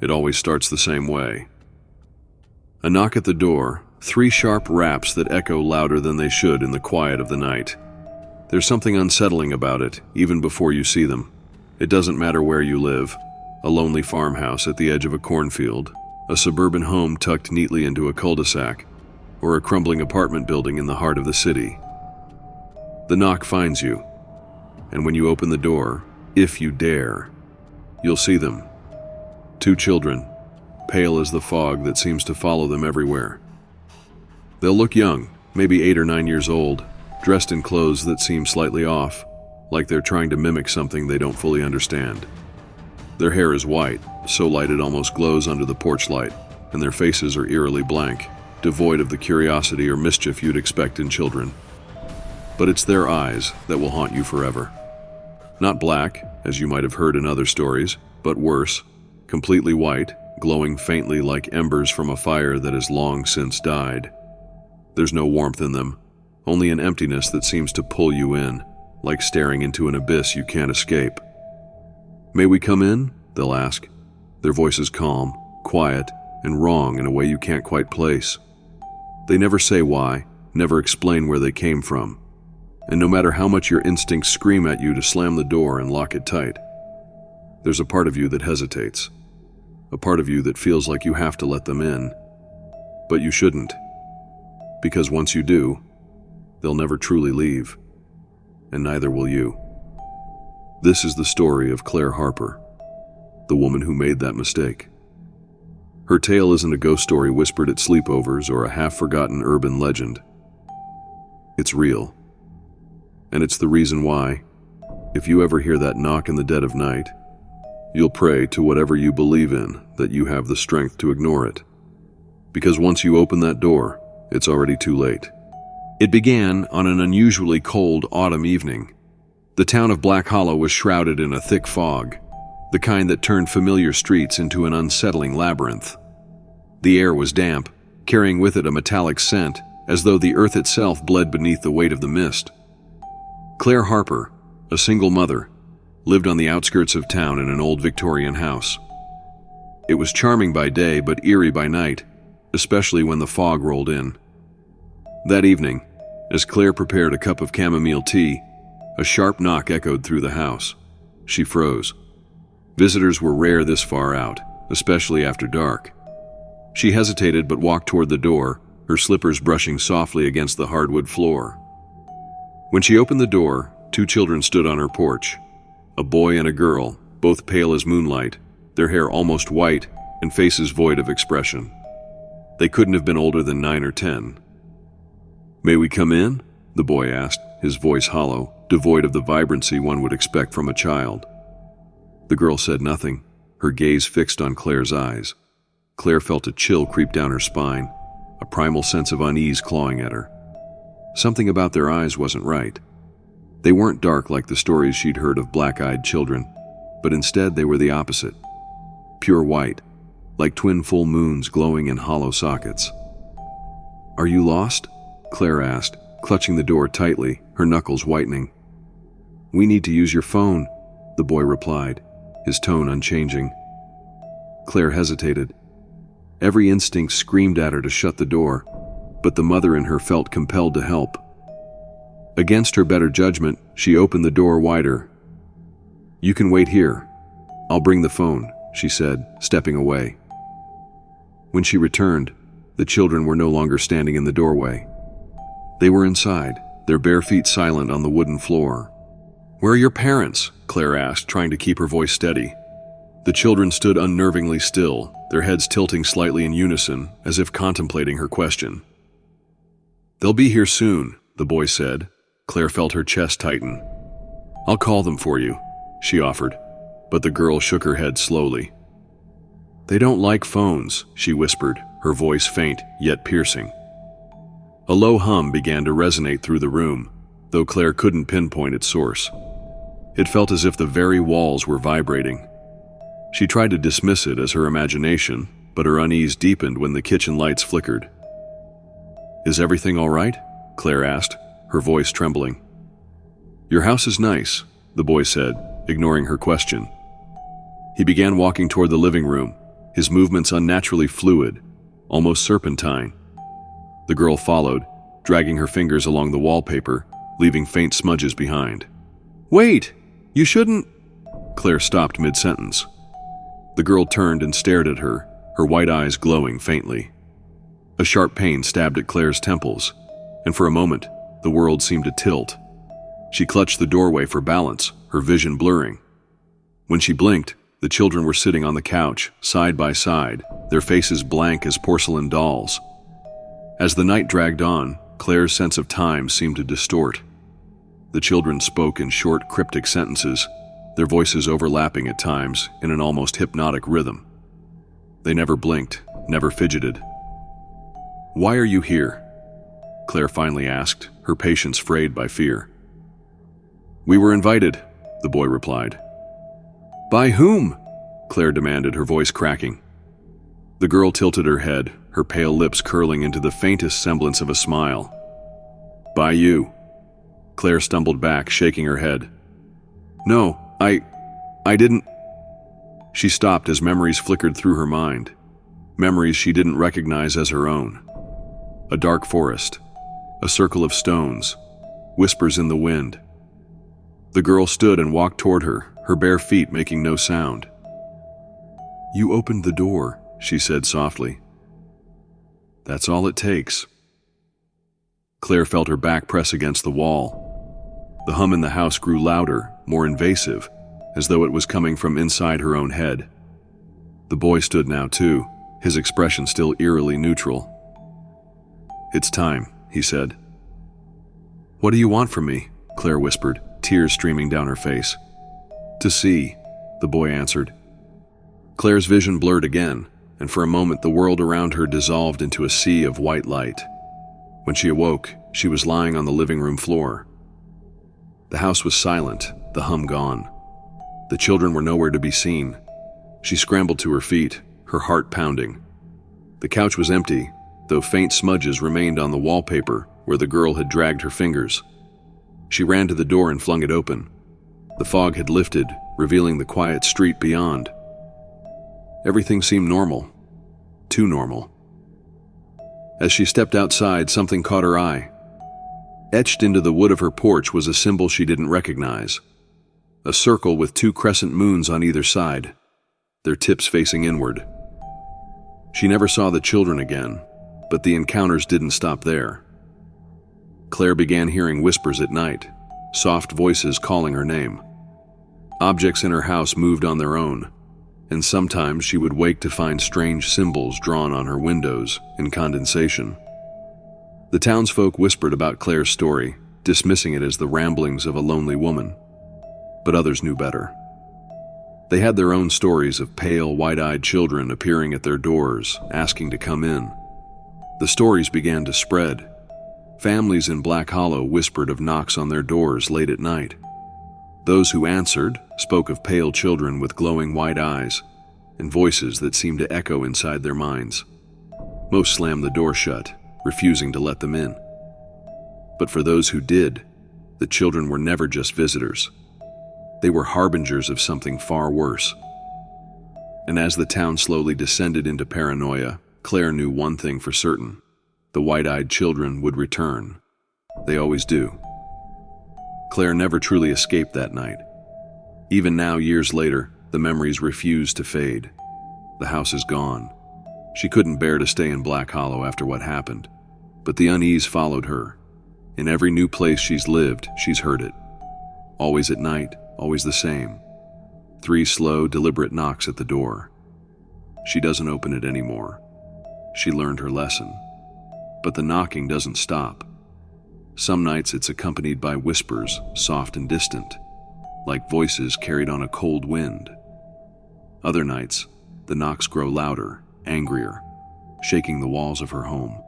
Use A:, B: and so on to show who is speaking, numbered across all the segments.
A: It always starts the same way. A knock at the door, 3 sharp raps that echo louder than they should in the quiet of the night. There's something unsettling about it, even before you see them. It doesn't matter where you live. A lonely farmhouse at the edge of a cornfield, a suburban home tucked neatly into a cul-de-sac, or a crumbling apartment building in the heart of the city. The knock finds you, and when you open the door, if you dare, you'll see them. 2 children, pale as the fog that seems to follow them everywhere. They'll look young, maybe 8 or 9 years old, dressed in clothes that seem slightly off, like they're trying to mimic something they don't fully understand. Their hair is white, so light it almost glows under the porch light, and their faces are eerily blank, devoid of the curiosity or mischief you'd expect in children. But it's their eyes that will haunt you forever. Not black, as you might have heard in other stories, but worse, completely white, glowing faintly like embers from a fire that has long since died. There's no warmth in them, only an emptiness that seems to pull you in, like staring into an abyss you can't escape. "May we come in?" they'll ask, their voices calm, quiet, and wrong in a way you can't quite place. They never say why, never explain where they came from. And no matter how much your instincts scream at you to slam the door and lock it tight, there's a part of you that hesitates. A part of you that feels like you have to let them in. But you shouldn't. Because once you do, they'll never truly leave. And neither will you. This is the story of Claire Harper, the woman who made that mistake. Her tale isn't a ghost story whispered at sleepovers or a half-forgotten urban legend. It's real. And it's the reason why, if you ever hear that knock in the dead of night, you'll pray to whatever you believe in that you have the strength to ignore it. Because once you open that door, it's already too late. It began on an unusually cold autumn evening. The town of Black Hollow was shrouded in a thick fog, the kind that turned familiar streets into an unsettling labyrinth. The air was damp, carrying with it a metallic scent, as though the earth itself bled beneath the weight of the mist. Claire Harper, a single mother, lived on the outskirts of town in an old Victorian house. It was charming by day but eerie by night, especially when the fog rolled in. That evening, as Claire prepared a cup of chamomile tea, a sharp knock echoed through the house. She froze. Visitors were rare this far out, especially after dark. She hesitated but walked toward the door, her slippers brushing softly against the hardwood floor. When she opened the door, 2 children stood on her porch. A boy and a girl, both pale as moonlight, their hair almost white and faces void of expression. They couldn't have been older than 9 or 10. "May we come in?" the boy asked, his voice hollow, devoid of the vibrancy one would expect from a child. The girl said nothing, her gaze fixed on Claire's eyes. Claire felt a chill creep down her spine, a primal sense of unease clawing at her. Something about their eyes wasn't right. They weren't dark like the stories she'd heard of black-eyed children, but instead they were the opposite. Pure white, like twin full moons glowing in hollow sockets. "Are you lost?" Claire asked, clutching the door tightly, her knuckles whitening. "We need to use your phone," the boy replied, his tone unchanging. Claire hesitated. Every instinct screamed at her to shut the door, but the mother in her felt compelled to help. Against her better judgment, she opened the door wider. "You can wait here. I'll bring the phone," she said, stepping away. When she returned, the children were no longer standing in the doorway. They were inside, their bare feet silent on the wooden floor. "Where are your parents?" Claire asked, trying to keep her voice steady. The children stood unnervingly still, their heads tilting slightly in unison, as if contemplating her question. "They'll be here soon," the boy said. Claire felt her chest tighten. "I'll call them for you," she offered, but the girl shook her head slowly. "They don't like phones," she whispered, her voice faint yet piercing. A low hum began to resonate through the room, though Claire couldn't pinpoint its source. It felt as if the very walls were vibrating. She tried to dismiss it as her imagination, but her unease deepened when the kitchen lights flickered. "Is everything all right?" Claire asked, her voice trembling. "Your house is nice," the boy said, ignoring her question. He began walking toward the living room, his movements unnaturally fluid, almost serpentine. The girl followed, dragging her fingers along the wallpaper, leaving faint smudges behind. "Wait! You shouldn't—" Claire stopped mid-sentence. The girl turned and stared at her, her white eyes glowing faintly. A sharp pain stabbed at Claire's temples, and for a moment, the world seemed to tilt. She clutched the doorway for balance, her vision blurring. When she blinked, the children were sitting on the couch, side by side, their faces blank as porcelain dolls. As the night dragged on, Claire's sense of time seemed to distort. The children spoke in short, cryptic sentences, their voices overlapping at times in an almost hypnotic rhythm. They never blinked, never fidgeted. "Why are you here?" Claire finally asked, her patience frayed by fear. "We were invited," the boy replied. "By whom?" Claire demanded, her voice cracking. The girl tilted her head, her pale lips curling into the faintest semblance of a smile. "By you." Claire stumbled back, shaking her head. "No, I didn't—" She stopped as memories flickered through her mind, memories she didn't recognize as her own. A dark forest, a circle of stones, whispers in the wind. The girl stood and walked toward her, her bare feet making no sound. "You opened the door," she said softly. "That's all it takes." Claire felt her back press against the wall. The hum in the house grew louder, more invasive, as though it was coming from inside her own head. The boy stood now too, his expression still eerily neutral. "It's time," he said. "What do you want from me?" Claire whispered, tears streaming down her face. "To see," the boy answered. Claire's vision blurred again, and for a moment the world around her dissolved into a sea of white light. When she awoke, she was lying on the living room floor. The house was silent, the hum gone. The children were nowhere to be seen. She scrambled to her feet, her heart pounding. The couch was empty, though faint smudges remained on the wallpaper where the girl had dragged her fingers. She ran to the door and flung it open. The fog had lifted, revealing the quiet street beyond. Everything seemed normal. Too normal. As she stepped outside, something caught her eye. Etched into the wood of her porch was a symbol she didn't recognize. A circle with 2 crescent moons on either side, their tips facing inward. She never saw the children again, but the encounters didn't stop there. Claire began hearing whispers at night, soft voices calling her name. Objects in her house moved on their own, and sometimes she would wake to find strange symbols drawn on her windows in condensation. The townsfolk whispered about Claire's story, dismissing it as the ramblings of a lonely woman. But others knew better. They had their own stories of pale, wide-eyed children appearing at their doors, asking to come in. The stories began to spread. Families in Black Hollow whispered of knocks on their doors late at night. Those who answered spoke of pale children with glowing white eyes and voices that seemed to echo inside their minds. Most slammed the door shut, refusing to let them in. But for those who did, the children were never just visitors. They were harbingers of something far worse. And as the town slowly descended into paranoia, Claire knew one thing for certain. The white-eyed children would return. They always do. Claire never truly escaped that night. Even now, years later, the memories refused to fade. The house is gone. She couldn't bear to stay in Black Hollow after what happened, but the unease followed her. In every new place she's lived, she's heard it. Always at night, always the same. 3 slow, deliberate knocks at the door. She doesn't open it anymore. She learned her lesson. But the knocking doesn't stop. Some nights it's accompanied by whispers, soft and distant, like voices carried on a cold wind. Other nights, the knocks grow louder, angrier, shaking the walls of her home.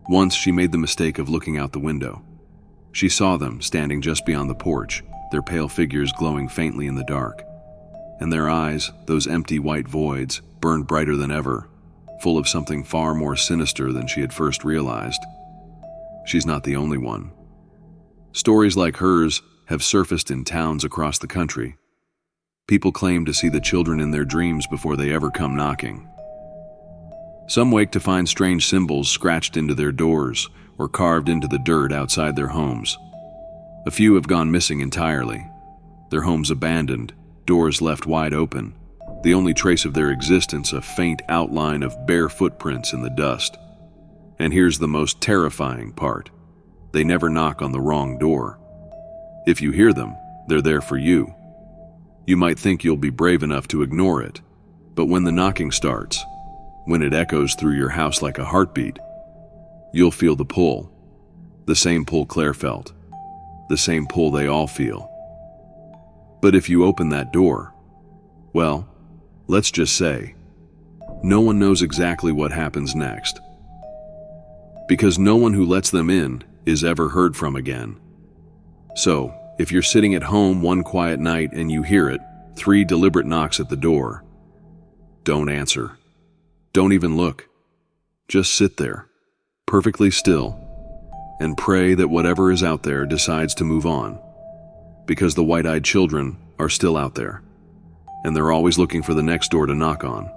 A: Once she made the mistake of looking out the window. She saw them standing just beyond the porch, their pale figures glowing faintly in the dark. And their eyes, those empty white voids, burned brighter than ever, full of something far more sinister than she had first realized. She's not the only one. Stories like hers have surfaced in towns across the country. People claim to see the children in their dreams before they ever come knocking. Some wake to find strange symbols scratched into their doors or carved into the dirt outside their homes. A few have gone missing entirely, their homes abandoned, doors left wide open, the only trace of their existence a faint outline of bare footprints in the dust. And here's the most terrifying part. They never knock on the wrong door. If you hear them, they're there for you. You might think you'll be brave enough to ignore it, but when the knocking starts, when it echoes through your house like a heartbeat, you'll feel the pull. The same pull Claire felt. The same pull they all feel. But if you open that door, well, let's just say, no one knows exactly what happens next. Because no one who lets them in is ever heard from again. So, if you're sitting at home one quiet night and you hear it, 3 deliberate knocks at the door, don't answer. Don't even look. Just sit there, perfectly still, and pray that whatever is out there decides to move on. Because the white-eyed children are still out there, and they're always looking for the next door to knock on.